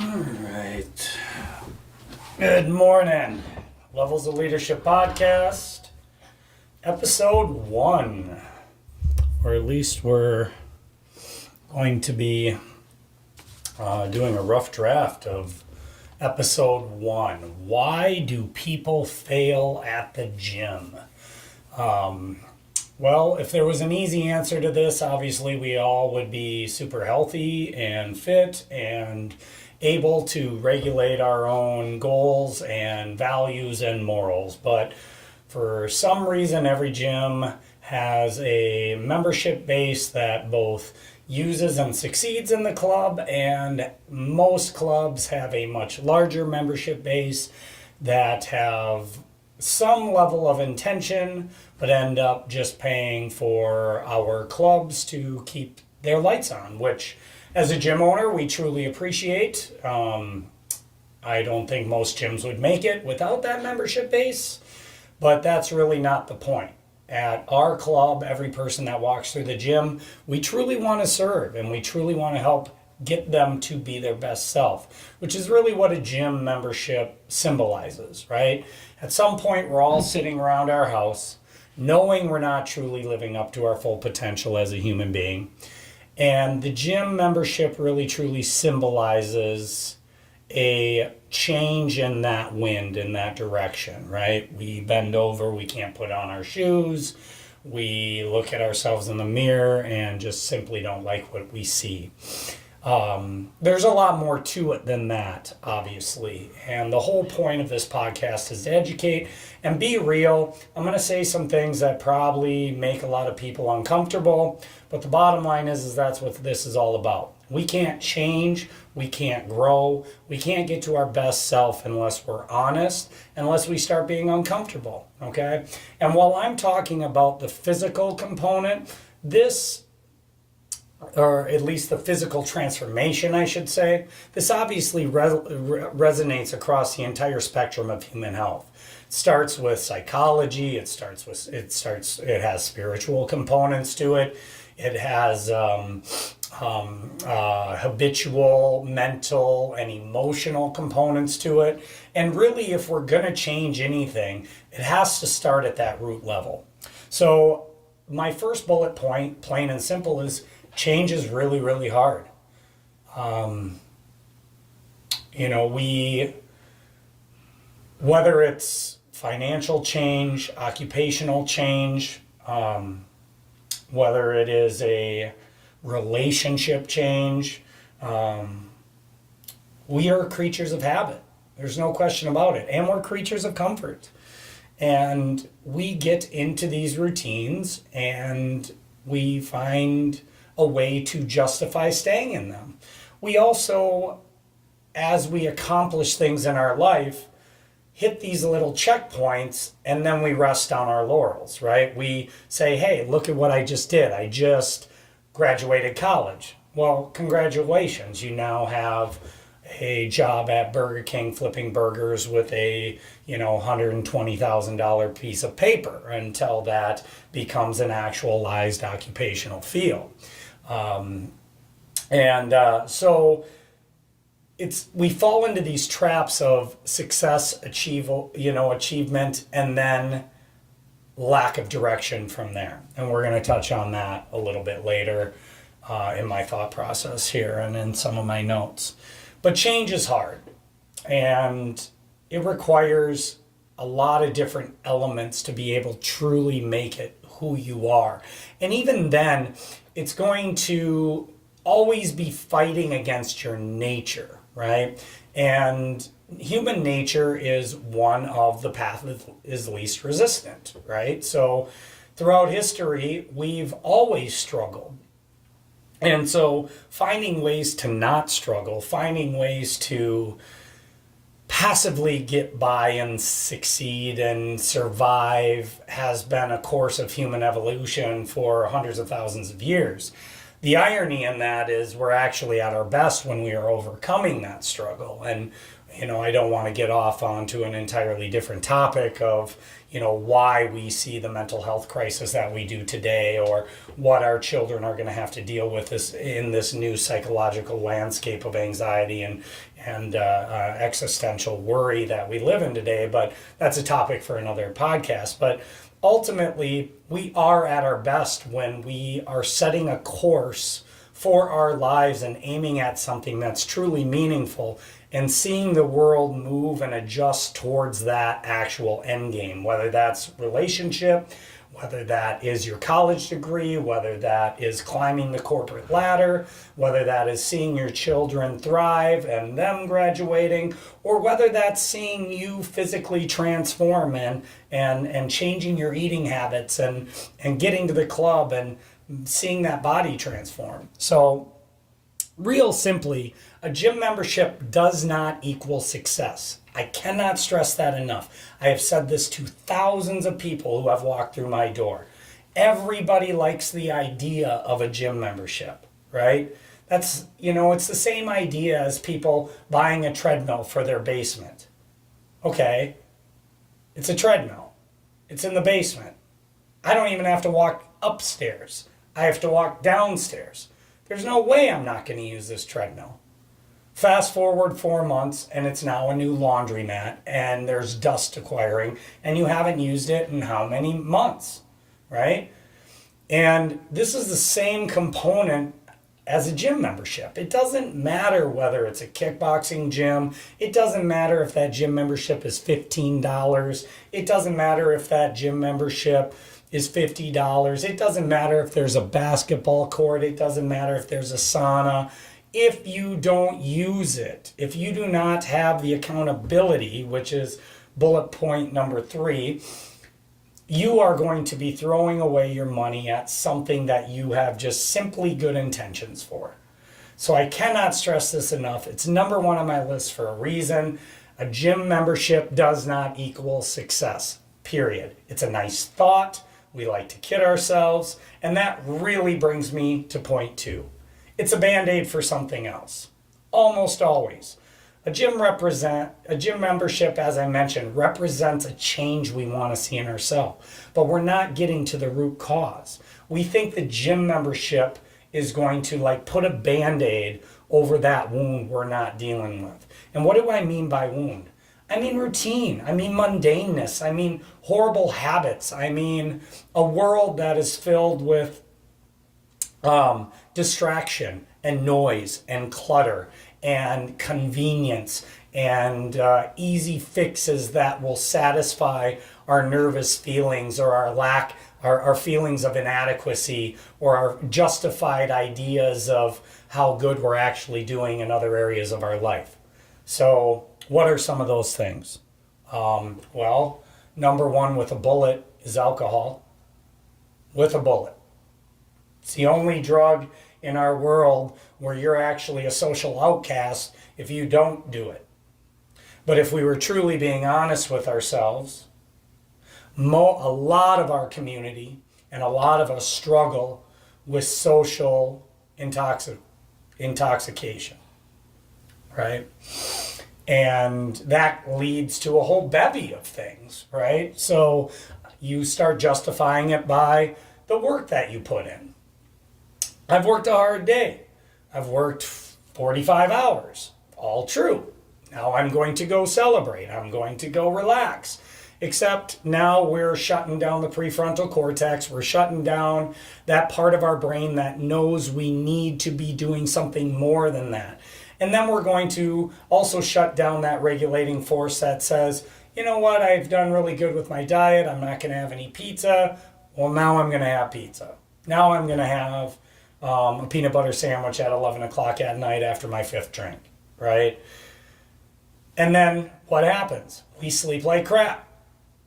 All right. Good morning. Levels of Leadership Podcast, episode 1. Or at least we're going to be doing a rough draft of episode 1. Why do people fail at the gym? Well, if there was an easy answer to this, obviously we all would be super healthy and fit and able to regulate our own goals and values and morals. But for some reason, every gym has a membership base that both uses and succeeds in the club, and most clubs have a much larger membership base that have some level of intention, but end up just paying for our clubs to keep their lights on, which as a gym owner, we truly appreciate. I don't think most gyms would make it without that membership base, but that's really not the point. At our club, every person that walks through the gym, we truly want to serve and we truly want to help get them to be their best self, which is really what a gym membership symbolizes, right? At some point, we're all sitting around our house, knowing we're not truly living up to our full potential as a human being. And the gym membership really truly symbolizes a change in that wind, in that direction, right? We bend over, we can't put on our shoes, we look at ourselves in the mirror and just simply don't like what we see. There's a lot more to it than that, obviously. And the whole point of this podcast is to educate and be real. I'm going to say some things that probably make a lot of people uncomfortable, but the bottom line is that's what this is all about. We can't change, we can't grow, we can't get to our best self unless we're honest, unless we start being uncomfortable, okay? And while I'm talking about the physical component, this, or at least the physical transformation, I should say, this obviously resonates across the entire spectrum of human health. It starts with psychology, it has spiritual components to it, it has habitual, mental, and emotional components to it. And really, if we're going to change anything, it has to start at that root level. So my first bullet point, plain and simple, is change is really, really hard. Whether it's financial change, occupational change, whether it is a relationship change, we are creatures of habit. There's no question about it. And we're creatures of comfort. And we get into these routines and we find a way to justify staying in them. We also, as we accomplish things in our life, hit these little checkpoints and then we rest on our laurels, right? We say, hey, look at what I just did. I just graduated college. Well, congratulations. You now have a job at Burger King flipping burgers with a $120,000 piece of paper until that becomes an actualized occupational field. So we fall into these traps of success, achievement, and then lack of direction from there. And we're going to touch on that a little bit later in my thought process here and in some of my notes. But change is hard, and it requires a lot of different elements to be able to truly make it who you are. And even then, it's going to always be fighting against your nature, right? And human nature is one of the path that is least resistant, right? So throughout history, we've always struggled. And so finding ways to not struggle, finding ways to passively get by and succeed and survive has been a course of human evolution for hundreds of thousands of years. The irony in that is we're actually at our best when we are overcoming that struggle. And I don't want to get off onto an entirely different topic of, why we see the mental health crisis that we do today, or what our children are going to have to deal with in this new psychological landscape of anxiety and existential worry that we live in today. But that's a topic for another podcast. But ultimately, we are at our best when we are setting a course for our lives and aiming at something that's truly meaningful and seeing the world move and adjust towards that actual end game, whether that's relationship, whether that is your college degree, whether that is climbing the corporate ladder, whether that is seeing your children thrive and them graduating, or whether that's seeing you physically transform and changing your eating habits and getting to the club and seeing that body transform. So real simply, a gym membership does not equal success. I cannot stress that enough. I have said this to thousands of people who have walked through my door. Everybody likes the idea of a gym membership, right? It's the same idea as people buying a treadmill for their basement. Okay, it's a treadmill. It's in the basement. I don't even have to walk upstairs. I have to walk downstairs. There's no way I'm not going to use this treadmill. Fast forward 4 months and it's now a new laundromat and there's dust acquiring and you haven't used it in how many months, right? And this is the same component as a gym membership. It doesn't matter whether it's a kickboxing gym. It doesn't matter if that gym membership is $15. It doesn't matter if that gym membership is $50. It doesn't matter if there's a basketball court. It doesn't matter if there's a sauna. If you don't use it, if you do not have the accountability, which is bullet point number 3, you are going to be throwing away your money at something that you have just simply good intentions for. So I cannot stress this enough. It's number 1 on my list for a reason. A gym membership does not equal success, period. It's a nice thought. We like to kid ourselves. And that really brings me to point 2. It's a Band-Aid for something else. Almost always. A gym membership, as I mentioned, represents a change we want to see in ourselves. But we're not getting to the root cause. We think the gym membership is going to put a Band-Aid over that wound we're not dealing with. And what do I mean by wound? I mean routine. I mean mundaneness. I mean horrible habits. I mean a world that is filled with distraction and noise and clutter and convenience and easy fixes that will satisfy our nervous feelings or our feelings of inadequacy or our justified ideas of how good we're actually doing in other areas of our life. So what are some of those things? Well, number 1 with a bullet is alcohol. With a bullet. It's the only drug in our world where you're actually a social outcast if you don't do it. But if we were truly being honest with ourselves, a lot of our community and a lot of us struggle with social intoxication, right? And that leads to a whole bevy of things, right? So you start justifying it by the work that you put in. I've worked a hard day. I've worked 45 hours. All true. Now I'm going to go celebrate. I'm going to go relax. Except now we're shutting down the prefrontal cortex. We're shutting down that part of our brain that knows we need to be doing something more than that. And then we're going to also shut down that regulating force that says, you know what, I've done really good with my diet. I'm not going to have any pizza. Well, now I'm going to have pizza. Now I'm going to have a peanut butter sandwich at 11 o'clock at night after my 5th drink, right? And then what happens? We sleep like crap,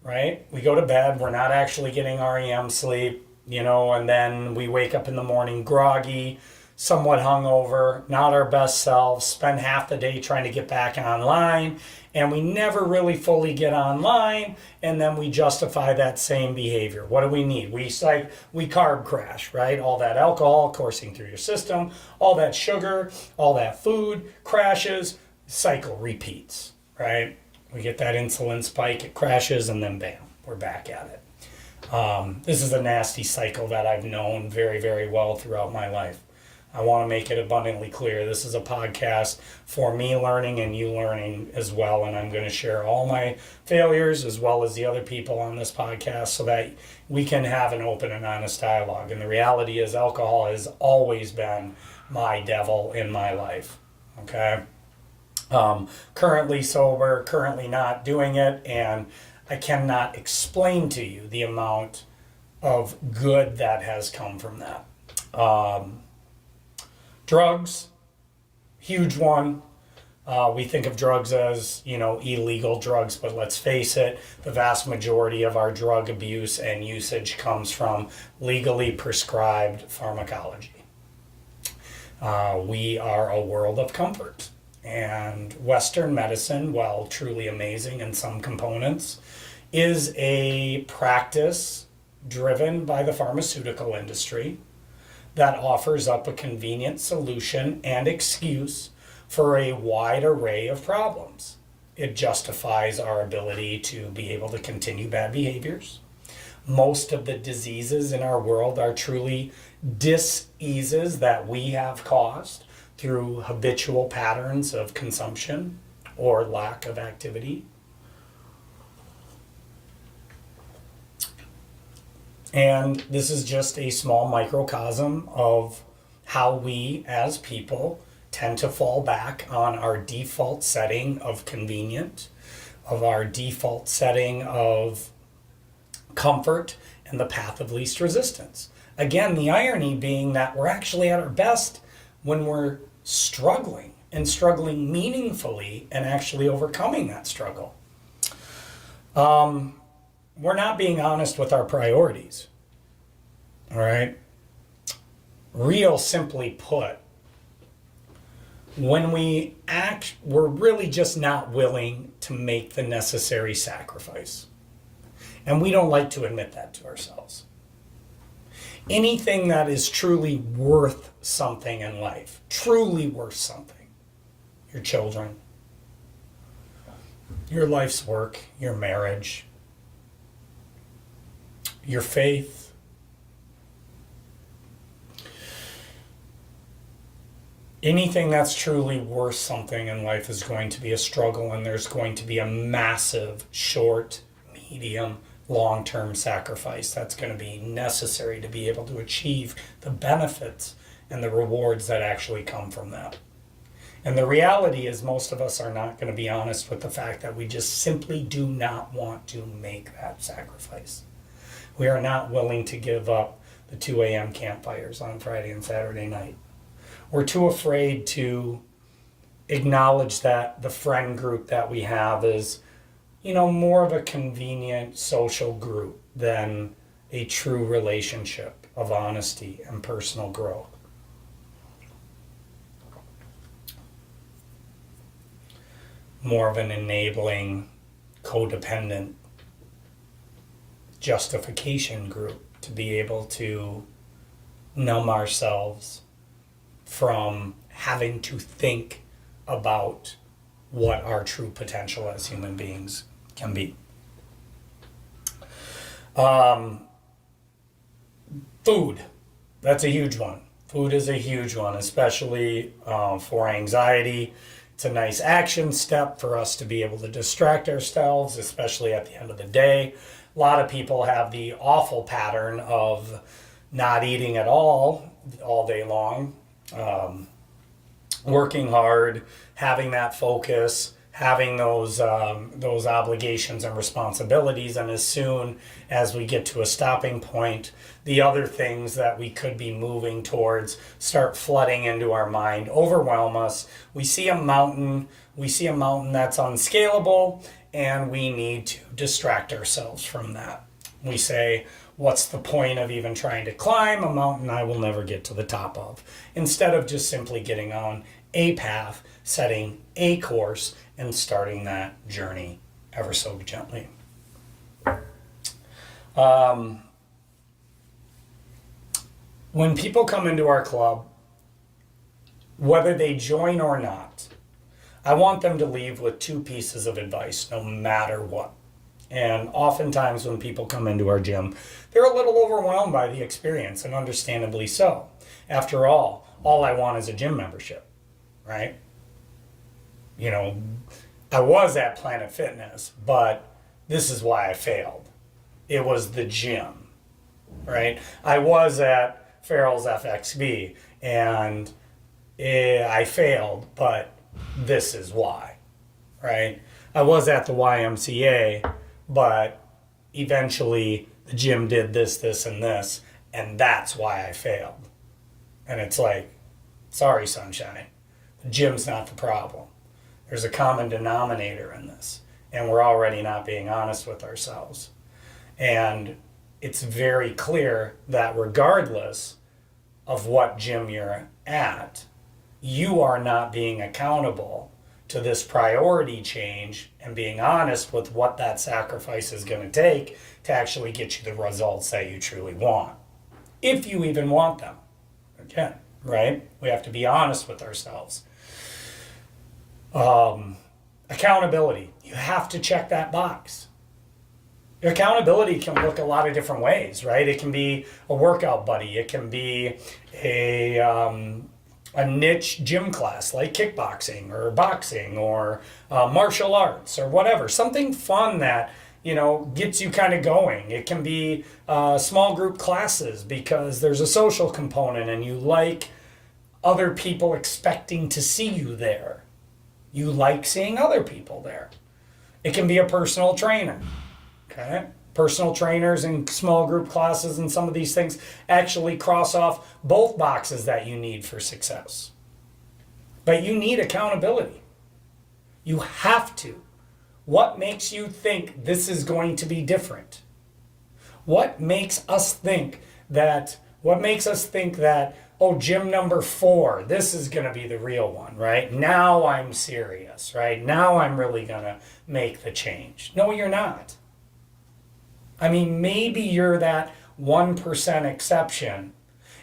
right? We go to bed, we're not actually getting REM sleep, and then we wake up in the morning groggy, somewhat hungover, not our best selves, spend half the day trying to get back online, and we never really fully get online, and then we justify that same behavior. What do we need? We carb crash, right? All that alcohol coursing through your system, all that sugar, all that food crashes, cycle repeats, right? We get that insulin spike, it crashes, and then bam, we're back at it. This is a nasty cycle that I've known very, very well throughout my life. I want to make it abundantly clear. This is a podcast for me learning and you learning as well. And I'm going to share all my failures as well as the other people on this podcast so that we can have an open and honest dialogue. And the reality is, alcohol has always been my devil in my life. Okay? Currently sober, currently not doing it, and I cannot explain to you the amount of good that has come from that. Drugs, huge one. We think of drugs as, illegal drugs, but let's face it, the vast majority of our drug abuse and usage comes from legally prescribed pharmacology. We are a world of comfort. And Western medicine, while truly amazing in some components, is a practice driven by the pharmaceutical industry that offers up a convenient solution and excuse for a wide array of problems. It justifies our ability to be able to continue bad behaviors. Most of the diseases in our world are truly diseases that we have caused through habitual patterns of consumption or lack of activity. And this is just a small microcosm of how we as people tend to fall back on our default setting of convenient, of our default setting of comfort and the path of least resistance. Again, the irony being that we're actually at our best when we're struggling and struggling meaningfully and actually overcoming that struggle. We're not being honest with our priorities. All right? Real simply put, when we act, we're really just not willing to make the necessary sacrifice. And we don't like to admit that to ourselves. Anything that is truly worth something in life, truly worth something, your children, your life's work, your marriage, your faith, anything that's truly worth something in life is going to be a struggle, and there's going to be a massive short, medium, long-term sacrifice that's going to be necessary to be able to achieve the benefits and the rewards that actually come from that. And the reality is most of us are not going to be honest with the fact that we just simply do not want to make that sacrifice. We are not willing to give up the 2 a.m. campfires on Friday and Saturday night. We're too afraid to acknowledge that the friend group that we have is, more of a convenient social group than a true relationship of honesty and personal growth. More of an enabling, codependent justification group to be able to numb ourselves from having to think about what our true potential as human beings can be. Food, that's a huge one. Food is a huge one, especially for anxiety. It's a nice action step for us to be able to distract ourselves, especially at the end of the day. A lot of people have the awful pattern of not eating at all day long, working hard, having that focus, having those obligations and responsibilities, and as soon as we get to a stopping point, the other things that we could be moving towards start flooding into our mind, overwhelm us. We see a mountain that's unscalable, and we need to distract ourselves from that. We say, what's the point of even trying to climb a mountain I will never get to the top of? Instead of just simply getting on a path, setting a course, and starting that journey ever so gently. When people come into our club, whether they join or not, I want them to leave with two pieces of advice, no matter what. And oftentimes when people come into our gym, they're a little overwhelmed by the experience, and understandably so. After all I want is a gym membership, right? You know, I was at Planet Fitness, but this is why I failed. It was the gym, right? I was at Farrell's FXB, and I failed, but this is why, right? I was at the YMCA, but eventually the gym did this, and this, and that's why I failed. And it's like, sorry, sunshine, the gym's not the problem. There's a common denominator in this, and we're already not being honest with ourselves. And it's very clear that regardless of what gym you're at, you are not being accountable to this priority change and being honest with what that sacrifice is going to take to actually get you the results that you truly want. If you even want them. Again, right? We have to be honest with ourselves. Accountability. You have to check that box. Accountability can look a lot of different ways, right? It can be a workout buddy. It can be a niche gym class like kickboxing or boxing or martial arts or whatever. Something fun that, gets you kind of going. It can be small group classes because there's a social component and you like other people expecting to see you there. You like seeing other people there. It can be a personal trainer. Okay? Personal trainers and small group classes and some of these things actually cross off both boxes that you need for success. But you need accountability. You have to. What makes you think this is going to be different? What makes us think that, oh, gym number 4, this is going to be the real one, right? Now I'm serious, right? Now I'm really going to make the change. No, you're not. I mean, maybe you're that 1% exception.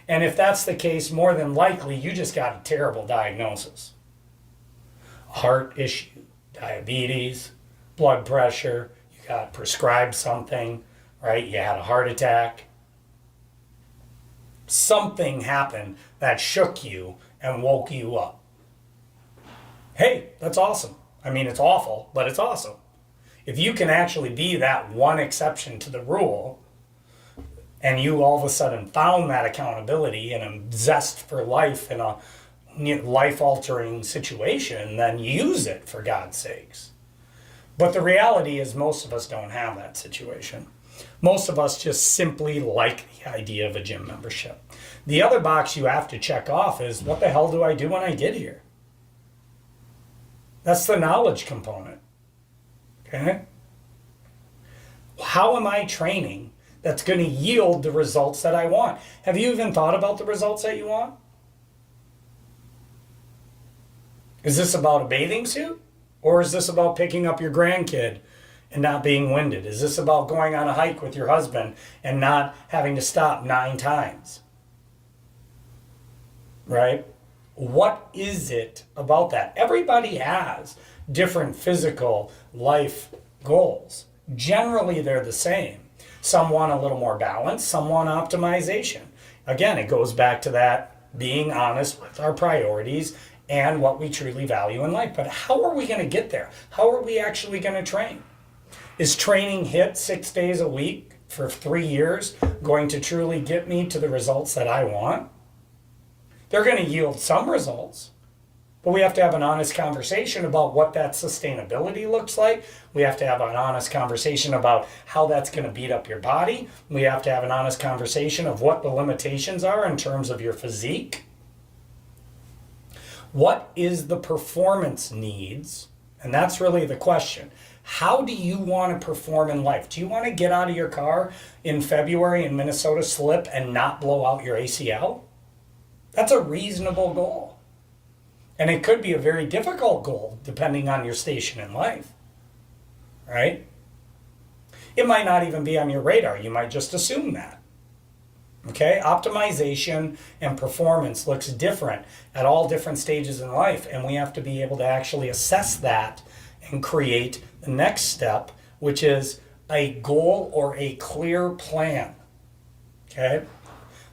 And if that's the case, more than likely, you just got a terrible diagnosis. Heart issue, diabetes, blood pressure, you got prescribed something, right? You had a heart attack. Something happened that shook you and woke you up. Hey, that's awesome. I mean, it's awful, but it's awesome. If you can actually be that one exception to the rule, and you all of a sudden found that accountability and a zest for life in a life-altering situation, then use it, for God's sakes. But the reality is most of us don't have that situation. Most of us just simply like the idea of a gym membership. The other box you have to check off is, what the hell do I do when I get here? That's the knowledge component. Okay? How am I training that's going to yield the results that I want? Have you even thought about the results that you want? Is this about a bathing suit? Or is this about picking up your grandkid and not being winded? Is this about going on a hike with your husband and not having to stop 9 times? Right? What is it about that? Everybody has different physical life goals. Generally, they're the same. Some want a little more balance, some want optimization. Again, it goes back to that being honest with our priorities and what we truly value in life. But how are we going to get there? How are we actually going to train? Is training HIIT 6 days a week for 3 years going to truly get me to the results that I want? They're going to yield some results, but we have to have an honest conversation about what that sustainability looks like. We have to have an honest conversation about how that's going to beat up your body. We have to have an honest conversation of what the limitations are in terms of your physique. What is the performance needs? And that's really the question. How do you want to perform in life? Do you want to get out of your car in February in Minnesota, slip, and not blow out your ACL? That's a reasonable goal. And it could be a very difficult goal depending on your station in life, right? It might not even be on your radar. You might just assume that. Okay, optimization and performance looks different at all different stages in life, and we have to be able to actually assess that and create the next step, which is a goal or a clear plan. Okay,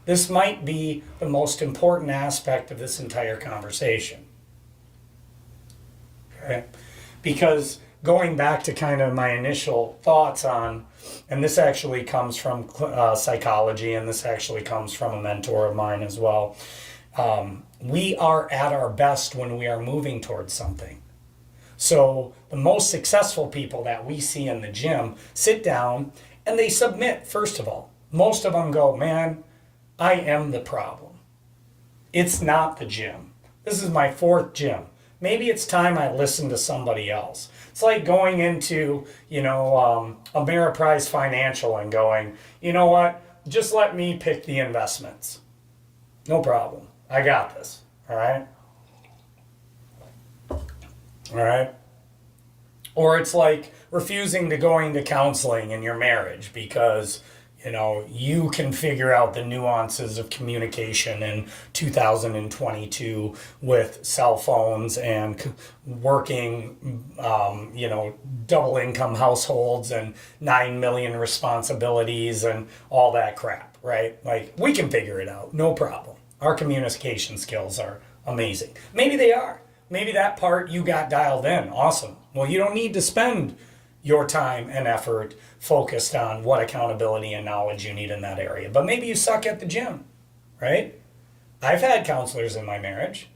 this might be the most important aspect of this entire conversation. Okay, because going back to kind of my initial thoughts on, and this actually comes from psychology, and this actually comes from a mentor of mine as well. We are at our best when we are moving towards something. So the most successful people that we see in the gym sit down and they submit, first of all. Most of them go, man, I am the problem. It's not the gym. This is my fourth gym. Maybe it's time I listen to somebody else. It's like going into, Ameriprise Financial and going, you know what? Just let me pick the investments. No problem. I got this. All right? All right? Or it's like refusing to going to counseling in your marriage because you can figure out the nuances of communication in 2022 with cell phones and working, double income households and 9 million responsibilities and all that crap, right? Like, we can figure it out, no problem. Our communication skills are amazing. Maybe they are. Maybe that part you got dialed in. Awesome. Well, you don't need to spend your time and effort focused on what accountability and knowledge you need in that area. But maybe you suck at the gym, right? I've had counselors in my marriage,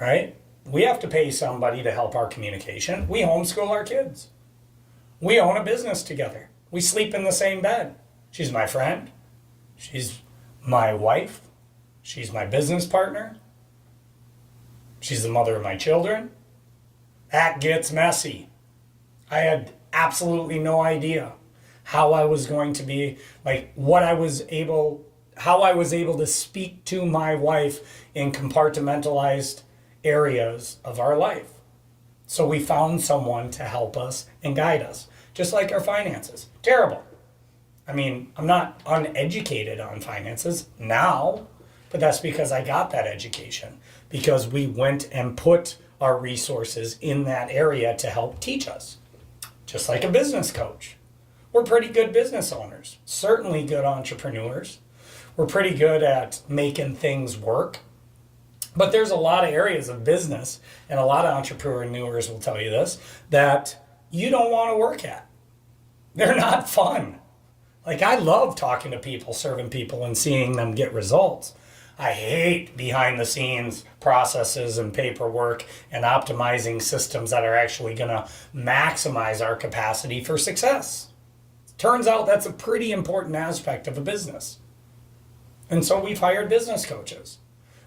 right? We have to pay somebody to help our communication. We homeschool our kids. We own a business together. We sleep in the same bed. She's my friend. She's my wife. She's my business partner. She's the mother of my children. That gets messy. I had absolutely no idea how I was going to be, how I was able to speak to my wife in compartmentalized areas of our life. So we found someone to help us and guide us, just like our finances. Terrible. I mean, I'm not uneducated on finances now, but that's because I got that education, because we went and put our resources in that area to help teach us. Just like a business coach. We're pretty good business owners, certainly good entrepreneurs. We're pretty good at making things work. But there's a lot of areas of business, and a lot of entrepreneurs will tell you this, that you don't want to work at. They're not fun. Like, I love talking to people, serving people, and seeing them get results. I hate behind the scenes processes and paperwork and optimizing systems that are actually going to maximize our capacity for success. Turns out that's a pretty important aspect of a business. And so we've hired business coaches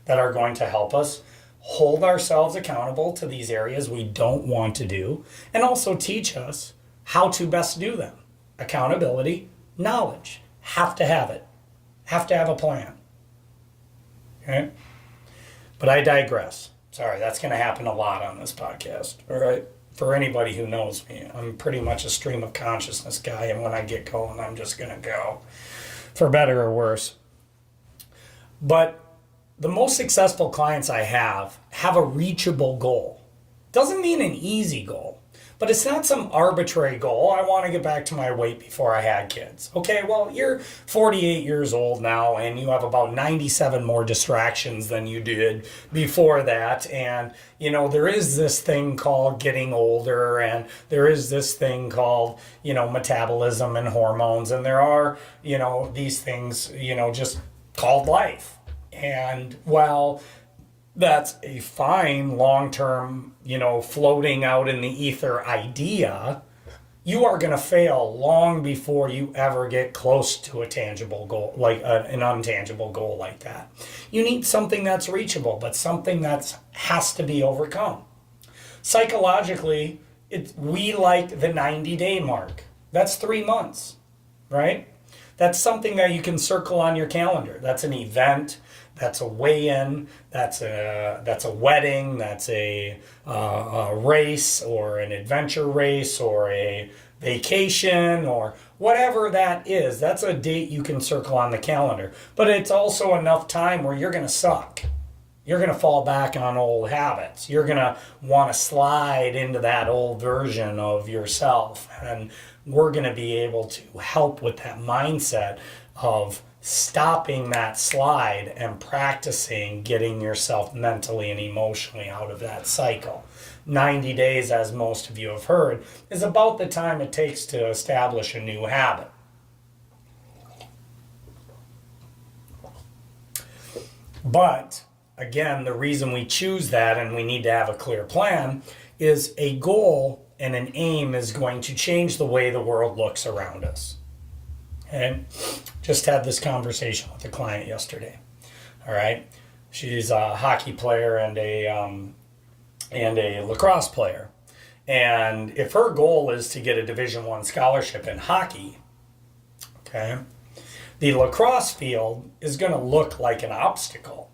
that are going to help us hold ourselves accountable to these areas we don't want to do, and also teach us how to best do them. Accountability, knowledge, have to have it. Have to have a plan. Okay? But I digress. Sorry, that's going to happen a lot on this podcast. All right? For anybody who knows me, I'm pretty much a stream of consciousness guy, and when I get going, I'm just going to go, for better or worse. But the most successful clients I have a reachable goal. Doesn't mean an easy goal, but it's not some arbitrary goal. I want to get back to my weight before I had kids. Okay, well, you're 48 years old now, and you have about 97 more distractions than you did before that. And, there is this thing called getting older, and there is this thing called, metabolism and hormones. And there are, these things, just called life. And while that's a fine long-term, floating out in the ether idea, you are going to fail long before you ever get close to a tangible goal, like an untangible goal like that. You need something that's reachable, but something that has to be overcome. Psychologically, we like the 90-day mark. That's 3 months, right? That's something that you can circle on your calendar. That's an event. That's a weigh-in, that's a wedding, that's a race or an adventure race or a vacation or Whatever that is, that's a date you can circle on the calendar. But it's also enough time where you're going to suck. You're going to fall back on old habits. You're going to want to slide into that old version of yourself. And we're going to be able to help with that mindset of stopping that slide and practicing getting yourself mentally and emotionally out of that cycle. 90 days, as most of you have heard, is about the time it takes to establish a new habit. But again, the reason we choose that and we need to have a clear plan is a goal and an aim is going to change the way the world looks around us. And just had this conversation with a client yesterday. All right, she's a hockey player and a lacrosse player, and if her goal is to get a Division I scholarship in hockey, okay, the lacrosse field is going to look like an obstacle.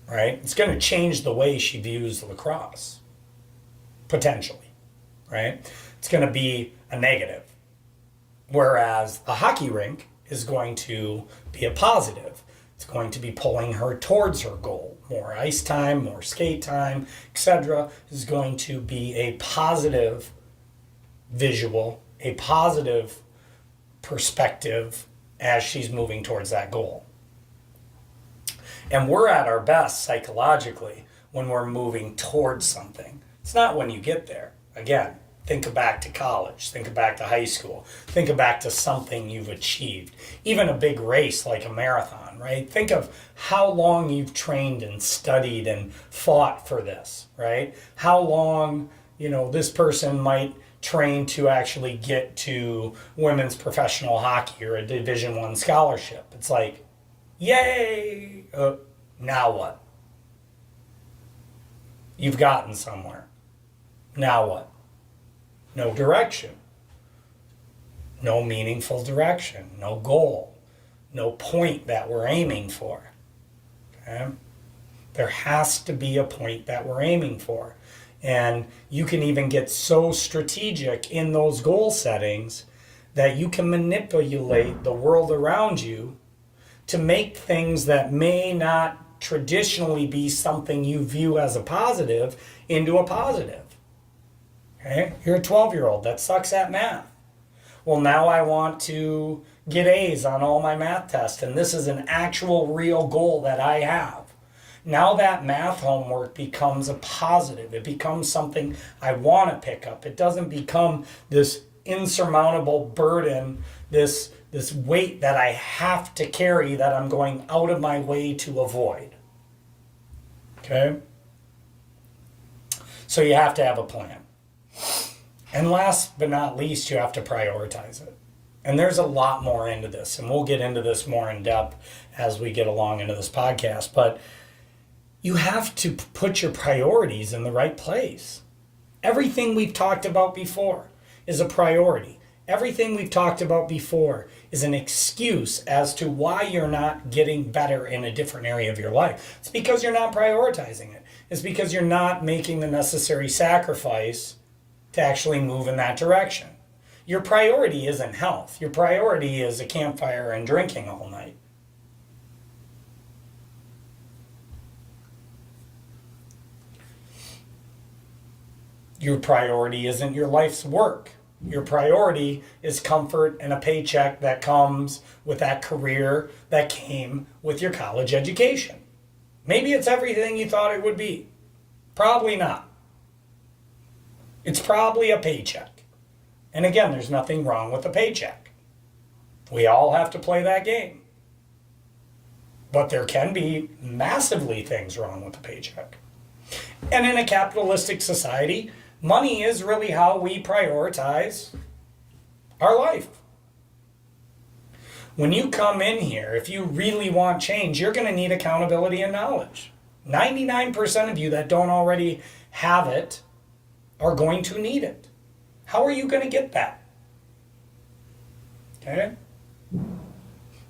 Right? It's going to change the way she views lacrosse, potentially, right? It's going to be a negative. Whereas a hockey rink is going to be a positive. It's going to be pulling her towards her goal. More ice time, more skate time, etc. is going to be a positive visual, a positive perspective as she's moving towards that goal. And we're at our best psychologically when we're moving towards something. It's not when you get there. Again, think back to college, think back to high school, think back to something you've achieved. Even a big race like a marathon, right? Think of how long you've trained and studied and fought for this, right? How long, this person might train to actually get to women's professional hockey or a Division I scholarship. It's like, yay! Now what? You've gotten somewhere. Now what? No direction. No meaningful direction. No goal. No point that we're aiming for. Okay? There has to be a point that we're aiming for. And you can even get so strategic in those goal settings that you can manipulate the world around you to make things that may not traditionally be something you view as a positive into a positive. Okay? You're a 12-year-old that sucks at math. Well, now I want to get A's on all my math tests, and this is an actual real goal that I have. Now that math homework becomes a positive. It becomes something I want to pick up. It doesn't become this insurmountable burden, this weight that I have to carry that I'm going out of my way to avoid. Okay? So you have to have a plan. And last but not least, you have to prioritize it. And there's a lot more into this, and we'll get into this more in depth as we get along into this podcast, but you have to put your priorities in the right place. Everything we've talked about before is a priority. Everything we've talked about before is an excuse as to why you're not getting better in a different area of your life. It's because you're not prioritizing it. It's because you're not making the necessary sacrifice to actually move in that direction. Your priority isn't health. Your priority is a campfire and drinking all night. Your priority isn't your life's work. Your priority is comfort and a paycheck that comes with that career that came with your college education. Maybe it's everything you thought it would be. Probably not. It's probably a paycheck. And again, there's nothing wrong with a paycheck. We all have to play that game. But there can be massively things wrong with a paycheck. And in a capitalistic society, money is really how we prioritize our life. When you come in here, if you really want change, you're going to need accountability and knowledge. 99% of you that don't already have it are going to need it. How are you going to get that? Okay?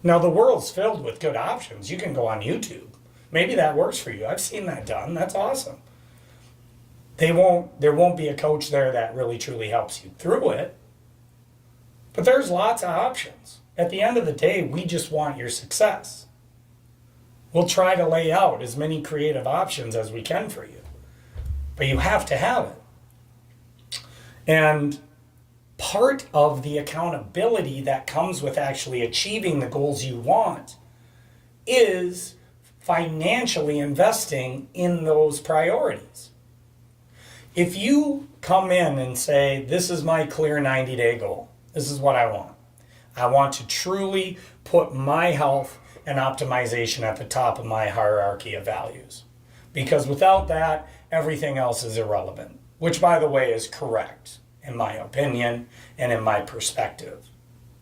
Now, the world's filled with good options. You can go on YouTube. Maybe that works for you. I've seen that done. That's awesome. There won't be a coach there that really truly helps you through it. But there's lots of options. At the end of the day, we just want your success. We'll try to lay out as many creative options as we can for you. But you have to have it. And part of the accountability that comes with actually achieving the goals you want is financially investing in those priorities. If you come in and say, this is my clear 90-day goal, this is what I want. I want to truly put my health and optimization at the top of my hierarchy of values. Because without that, everything else is irrelevant, which, by the way, is correct in my opinion and in my perspective.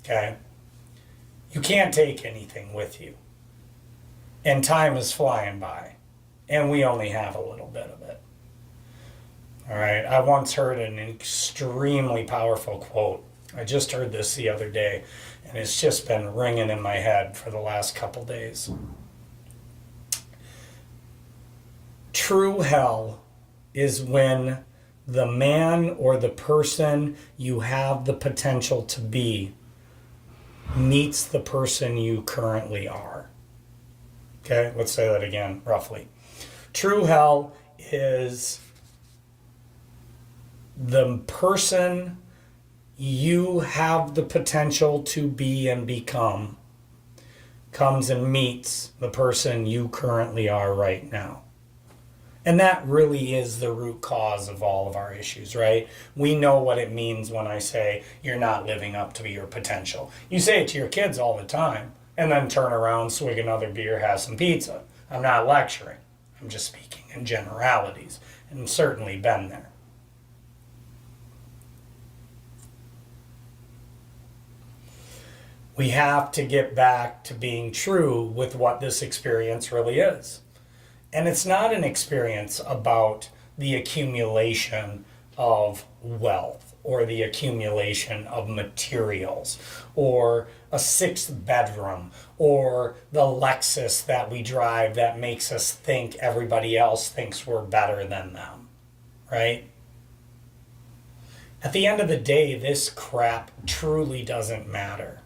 Okay? You can't take anything with you. And time is flying by. And we only have a little bit of it. All right? I once heard an extremely powerful quote. I just heard this the other day, and it's just been ringing in my head for the last couple days. True hell is when the man or the person you have the potential to be meets the person you currently are. Okay, let's say that again, roughly. True hell is the person you have the potential to be and become comes and meets the person you currently are right now. And that really is the root cause of all of our issues, right? We know what it means when I say you're not living up to your potential. You say it to your kids all the time and then turn around, swig another beer, have some pizza. I'm not lecturing. I'm just speaking in generalities, and certainly been there. We have to get back to being true with what this experience really is. And it's not an experience about the accumulation of wealth or the accumulation of materials or a sixth bedroom or the Lexus that we drive that makes us think everybody else thinks we're better than them, right? At the end of the day, this crap truly doesn't matter.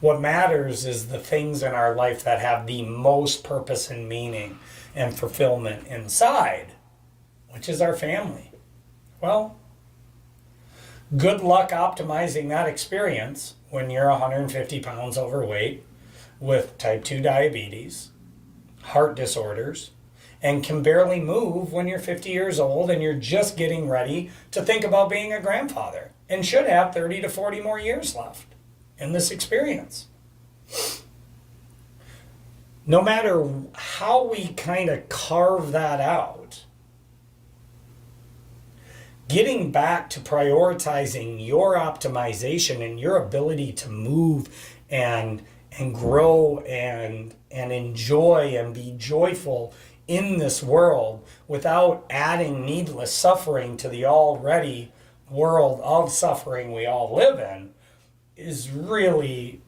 What matters is the things in our life that have the most purpose and meaning and fulfillment inside, which is our family. Well, good luck optimizing that experience when you're 150 pounds overweight with type 2 diabetes, heart disorders, and can barely move when you're 50 years old and you're just getting ready to think about being a grandfather and should have 30 to 40 more years left in this experience. No matter how we kind of carve that out, getting back to prioritizing your optimization and your ability to move and grow and enjoy and be joyful in this world without adding needless suffering to the already world of suffering we all live in is really,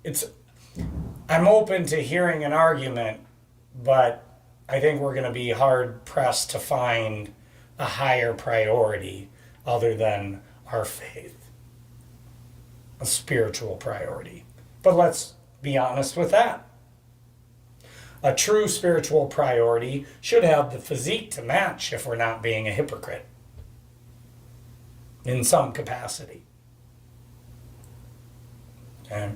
I'm open to hearing an argument, but I think we're going to be hard pressed to find a higher priority other than our faith, a spiritual priority. But let's be honest with that. A true spiritual priority should have the physique to match if we're not being a hypocrite in some capacity. Okay.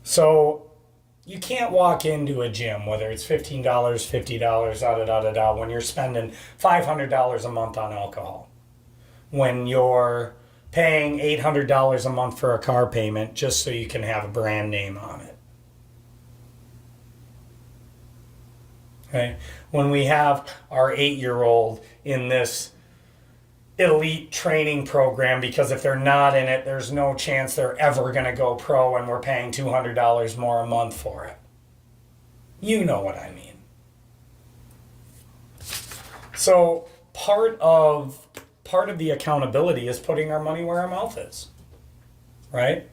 So you can't walk into a gym, whether it's $15, $50, when you're spending $500 a month on alcohol, when you're paying $800 a month for a car payment just so you can have a brand name on it. Okay. When we have our 8-year-old in this elite training program because if they're not in it, there's no chance they're ever going to go pro and we're paying $200 more a month for it. You know what I mean. So part of the accountability is putting our money where our mouth is, right?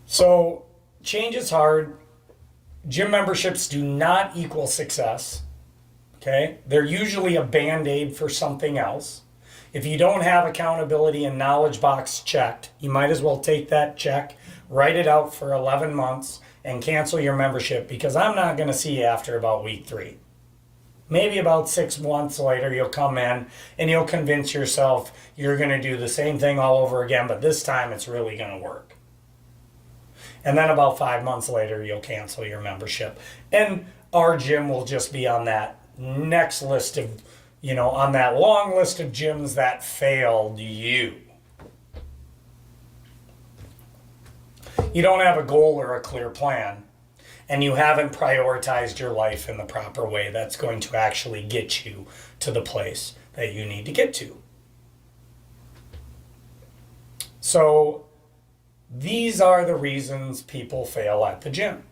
So change is hard. Gym memberships do not equal success. Okay, they're usually a band-aid for something else. If you don't have accountability and knowledge box checked, you might as well take that check, write it out for 11 months, and cancel your membership, because I'm not going to see you after about week 3. Maybe about 6 months later, you'll come in and you'll convince yourself you're going to do the same thing all over again, but this time it's really going to work. And then about 5 months later, you'll cancel your membership. And our gym will just be on that next list of, on that long list of gyms that failed you. You don't have a goal or a clear plan, and you haven't prioritized your life in the proper way that's going to actually get you to the place that you need to get to. So these are the reasons people fail at the gym.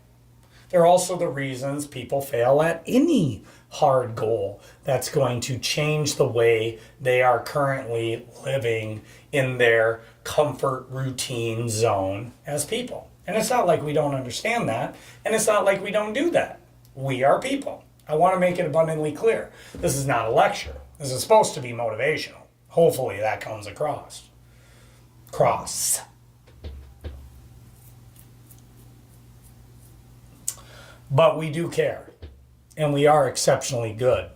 They're also the reasons people fail at any hard goal that's going to change the way they are currently living in their comfort routine zone as people. And it's not like we don't understand that, and it's not like we don't do that. We are people. I want to make it abundantly clear. This is not a lecture. This is supposed to be motivational. Hopefully that comes across. But we do care, and we are exceptionally good.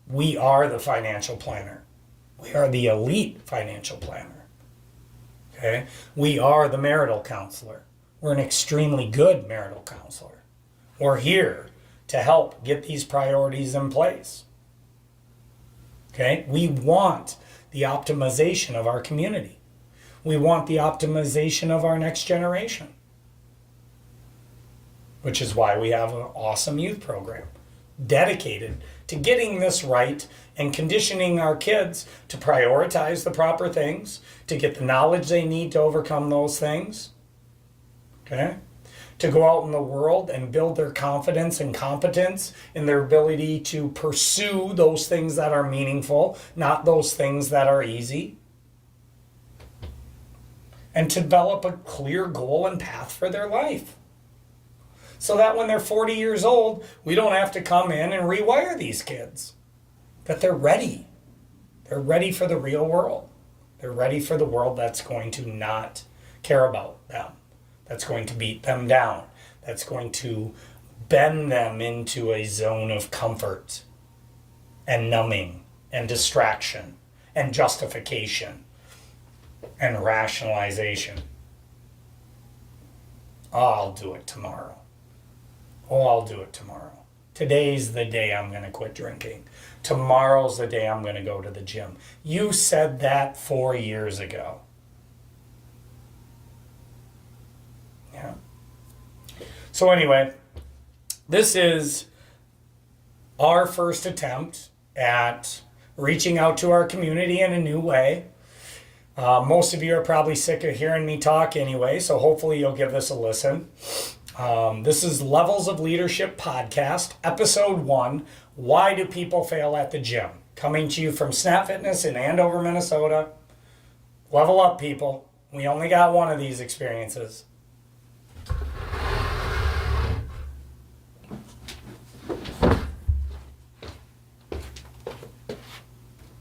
We are the financial planner. We are the elite financial planner. Okay? We are the marital counselor. We're an extremely good marital counselor. We're here to help get these priorities in place. Okay? We want the optimization of our community. We want the optimization of our next generation, which is why we have an awesome youth program dedicated to getting this right and conditioning our kids to prioritize the proper things, to get the knowledge they need to overcome those things, okay? To go out in the world and build their confidence and competence in their ability to pursue those things that are meaningful, not those things that are easy. And to develop a clear goal and path for their life, so that when they're 40 years old, we don't have to come in and rewire these kids. That they're ready. They're ready for the real world. They're ready for the world that's going to not care about them, that's going to beat them down, that's going to bend them into a zone of comfort and numbing and distraction and justification and rationalization. Oh, I'll do it tomorrow. Oh, I'll do it tomorrow. Today's the day I'm going to quit drinking. Tomorrow's the day I'm going to go to the gym. You said that 4 years ago. Yeah. So anyway, this is our first attempt at reaching out to our community in a new way. Most of you are probably sick of hearing me talk anyway, so hopefully you'll give this a listen. This is Levels of Leadership Podcast, Episode 1, Why Do People Fail at the Gym? Coming to you from Snap Fitness in Andover, Minnesota. Level up, people. We only got one of these experiences.